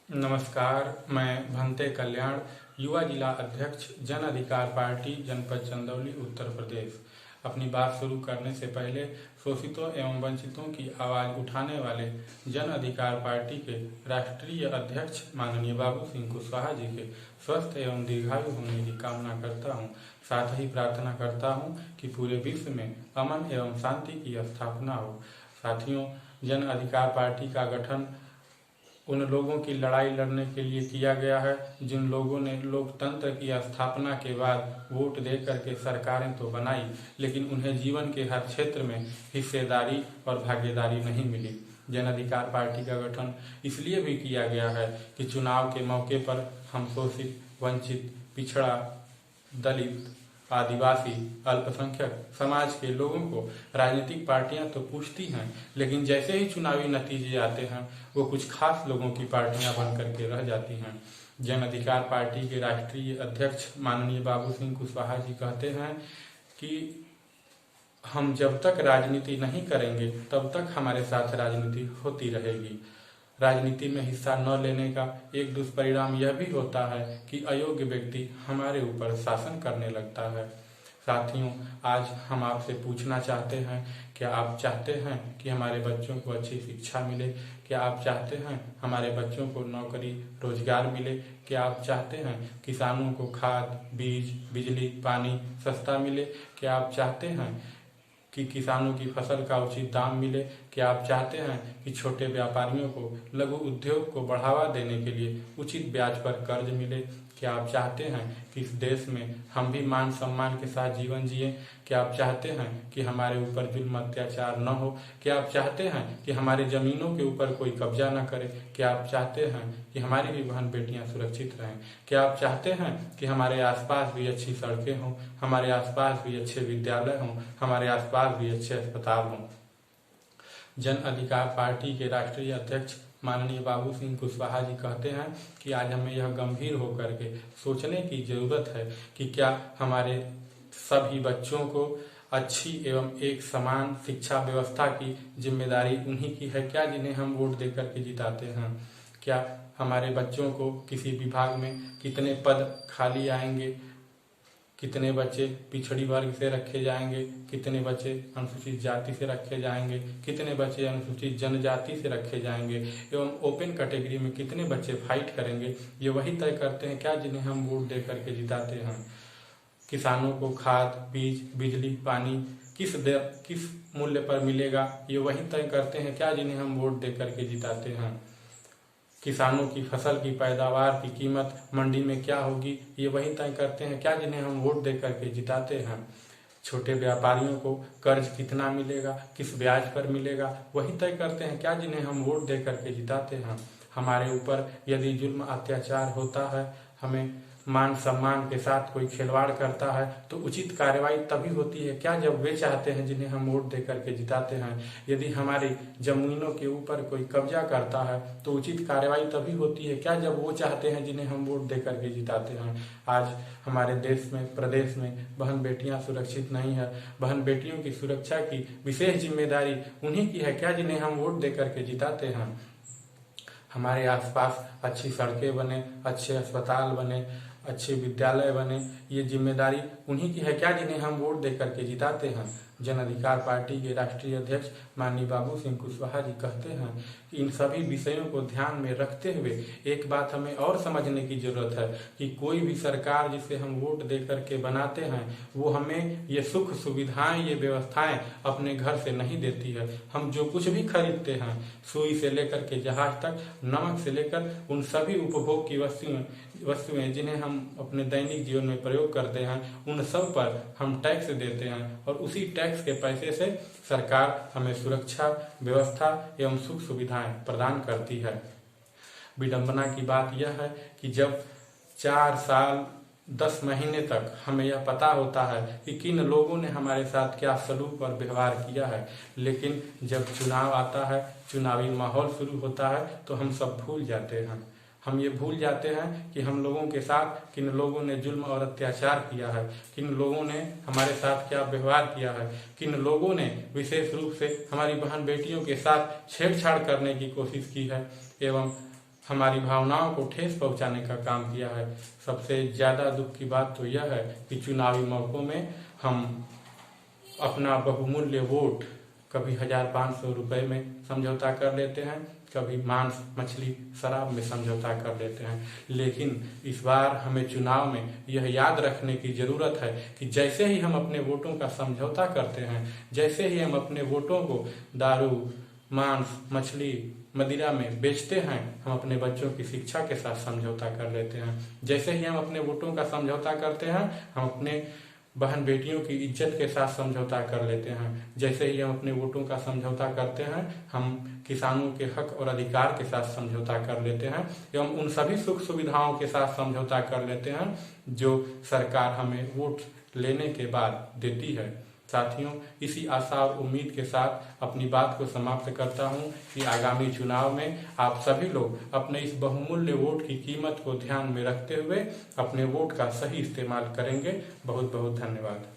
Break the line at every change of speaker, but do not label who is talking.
नमस्कार, मैं भंते कल्याण, युवा जिला अध्यक्ष जन अधिकार पार्टी जनपद चंदौली उत्तर प्रदेश। अपनी बात शुरू करने से पहले शोषितों एवं वंचितों की आवाज़ उठाने वाले जन अधिकार पार्टी के राष्ट्रीय अध्यक्ष माननीय बाबू सिंह कुशवाहा जी के स्वस्थ एवं दीर्घायु होने की कामना करता हूं। साथ ही प्रार्थना करता हूं कि पूरे विश्व में अमन एवं शांति की स्थापना हो। साथियों, जन अधिकार पार्टी का गठन उन लोगों की लड़ाई लड़ने के लिए किया गया है जिन लोगों ने लोकतंत्र की स्थापना के बाद वोट दे करके सरकारें तो बनाई, लेकिन उन्हें जीवन के हर क्षेत्र में हिस्सेदारी और भागीदारी नहीं मिली। जन अधिकार पार्टी का गठन इसलिए भी किया गया है कि चुनाव के मौके पर हम शोषित, वंचित, पिछड़ा, दलित, आदिवासी, अल्पसंख्यक समाज के लोगों को राजनीतिक पार्टियां तो पूछती हैं, लेकिन जैसे ही चुनावी नतीजे आते हैं वो कुछ खास लोगों की पार्टियां बन करके रह जाती हैं। जन अधिकार पार्टी के राष्ट्रीय अध्यक्ष माननीय बाबू सिंह कुशवाहा जी कहते हैं कि हम जब तक राजनीति नहीं करेंगे तब तक हमारे साथ राजनीति होती रहेगी। राजनीति में हिस्सा न लेने का एक दुष्परिणाम यह भी होता है कि अयोग्य व्यक्ति हमारे ऊपर शासन करने लगता है। साथियों, आज हम आपसे पूछना चाहते हैं, क्या आप चाहते हैं कि हमारे बच्चों को अच्छी शिक्षा मिले? क्या आप चाहते हैं हमारे बच्चों को नौकरी रोजगार मिले? क्या आप चाहते हैं किसानों को खाद, बीज, बिजली, पानी सस्ता मिले? क्या आप चाहते हैं कि किसानों की फसल का उचित दाम मिले? क्या आप चाहते हैं कि छोटे व्यापारियों को, लघु उद्योग को बढ़ावा देने के लिए उचित ब्याज पर कर्ज मिले? क्या आप चाहते हैं कि इस देश में हम भी मान सम्मान के साथ जीवन जिए? क्या आप चाहते हैं कि हमारे ऊपर जुल्म अत्याचार न हो? क्या आप चाहते हैं कि हमारे जमीनों के ऊपर कोई कब्जा न करे? क्या आप चाहते हैं कि हमारी भी बहन बेटियां सुरक्षित रहें? क्या आप चाहते हैं कि हमारे आसपास भी अच्छी सड़कें हों, हमारे आसपास भी अच्छे विद्यालय हों, हमारे आसपास भी अच्छे अस्पताल हों? जन अधिकार पार्टी के राष्ट्रीय अध्यक्ष माननीय बाबू सिंह कुशवाहा जी कहते हैं कि आज हमें यह गंभीर होकर के सोचने की जरूरत है कि क्या हमारे सभी बच्चों को अच्छी एवं एक समान शिक्षा व्यवस्था की जिम्मेदारी उन्हीं की है क्या जिन्हें हम वोट देकर के जिताते हैं? क्या हमारे बच्चों को किसी विभाग में कितने पद खाली आएंगे, कितने बच्चे पिछड़ी वर्ग से रखे जाएंगे, कितने बच्चे अनुसूचित जाति से रखे जाएंगे, कितने बच्चे अनुसूचित जनजाति से रखे जाएंगे एवं ओपन कैटेगरी में कितने बच्चे फाइट करेंगे, ये वही तय करते हैं क्या जिन्हें हम वोट दे करके जिताते हैं। किसानों को खाद, बीज, बिजली, पानी किस मूल्य पर मिलेगा, ये वही तय करते हैं क्या जिन्हें हम वोट दे करके जिताते हैं। किसानों की फसल की पैदावार की कीमत मंडी में क्या होगी, ये वही तय करते हैं क्या जिन्हें हम वोट दे करके जिताते हैं। छोटे व्यापारियों को कर्ज कितना मिलेगा, किस ब्याज पर मिलेगा, वही तय करते हैं क्या जिन्हें हम वोट दे करके जिताते हैं। हमारे ऊपर यदि जुल्म अत्याचार होता है, हमें मान सम्मान के साथ कोई खिलवाड़ करता है तो उचित कार्रवाई तभी होती है क्या जब वे चाहते हैं जिन्हें हम वोट दे करके जिताते हैं। यदि हमारी जमीनों के ऊपर कोई कब्जा करता है तो उचित कार्रवाई तभी होती है क्या जब वो चाहते हैं जिन्हें हम वोट दे करके जिताते हैं। आज हमारे देश में, प्रदेश में बहन बेटियां सुरक्षित नहीं है। बहन बेटियों की सुरक्षा की विशेष जिम्मेदारी उन्हीं की है क्या जिन्हें हम वोट दे करके जिताते हैं। हमारे आसपास अच्छी सड़कें बने, अच्छे अस्पताल बने, अच्छे विद्यालय बने, ये जिम्मेदारी उन्हीं की है क्या जिन्हें हम वोट दे करके जिताते हैं। जन अधिकार पार्टी के राष्ट्रीय अध्यक्ष माननीय बाबू सिंह कुशवाहा जी कहते हैं कि इन सभी विषयों को ध्यान में रखते हुए एक बात हमें और समझने की जरूरत है कि कोई भी सरकार जिसे हम वोट दे करके बनाते हैं वो हमें ये सुख सुविधाएं, ये व्यवस्थाएं अपने घर से नहीं देती है। हम जो कुछ भी खरीदते हैं, सुई से लेकर के जहाज तक, नमक से लेकर उन सभी उपभोग की वस्तुएं जिन्हें हम अपने दैनिक जीवन में प्रयोग करते हैं, उन सब पर हम टैक्स देते हैं और उसी टैक्स के पैसे से सरकार हमें सुरक्षा व्यवस्था एवं सुख सुविधाएं प्रदान करती है। विडंबना की बात यह है कि जब 4 साल 10 महीने तक हमें यह पता होता है कि किन लोगों ने हमारे साथ क्या सलूक और व्यवहार किया है, लेकिन जब चुनाव आता है, चुनावी माहौल शुरू होता है तो हम सब भूल जाते हैं। हम ये भूल जाते हैं कि हम लोगों के साथ किन लोगों ने जुल्म और अत्याचार किया है, किन लोगों ने हमारे साथ क्या व्यवहार किया है, किन लोगों ने विशेष रूप से हमारी बहन बेटियों के साथ छेड़छाड़ करने की कोशिश की है एवं हमारी भावनाओं को ठेस पहुंचाने का काम किया है। सबसे ज़्यादा दुख की बात तो यह है कि चुनावी मौकों में हम अपना बहुमूल्य वोट कभी 1,500 रुपये में समझौता कर लेते हैं, कभी मांस मछली शराब में समझौता कर लेते हैं। लेकिन इस बार हमें चुनाव में यह याद रखने की ज़रूरत है कि जैसे ही हम अपने वोटों का समझौता करते हैं, जैसे ही हम अपने वोटों को दारू, मांस, मछली, मदिरा में बेचते हैं, हम अपने बच्चों की शिक्षा के साथ समझौता कर लेते हैं। जैसे ही हम अपने वोटों का समझौता करते हैं, हम अपने बहन बेटियों की इज्जत के साथ समझौता कर लेते हैं। जैसे ही हम अपने वोटों का समझौता करते हैं, हम किसानों के हक और अधिकार के साथ समझौता कर लेते हैं एवं उन सभी सुख सुविधाओं के साथ समझौता कर लेते हैं जो सरकार हमें वोट लेने के बाद देती है। साथियों, इसी आशा और उम्मीद के साथ अपनी बात को समाप्त करता हूं कि आगामी चुनाव में आप सभी लोग अपने इस बहुमूल्य वोट की कीमत को ध्यान में रखते हुए अपने वोट का सही इस्तेमाल करेंगे। बहुत बहुत धन्यवाद।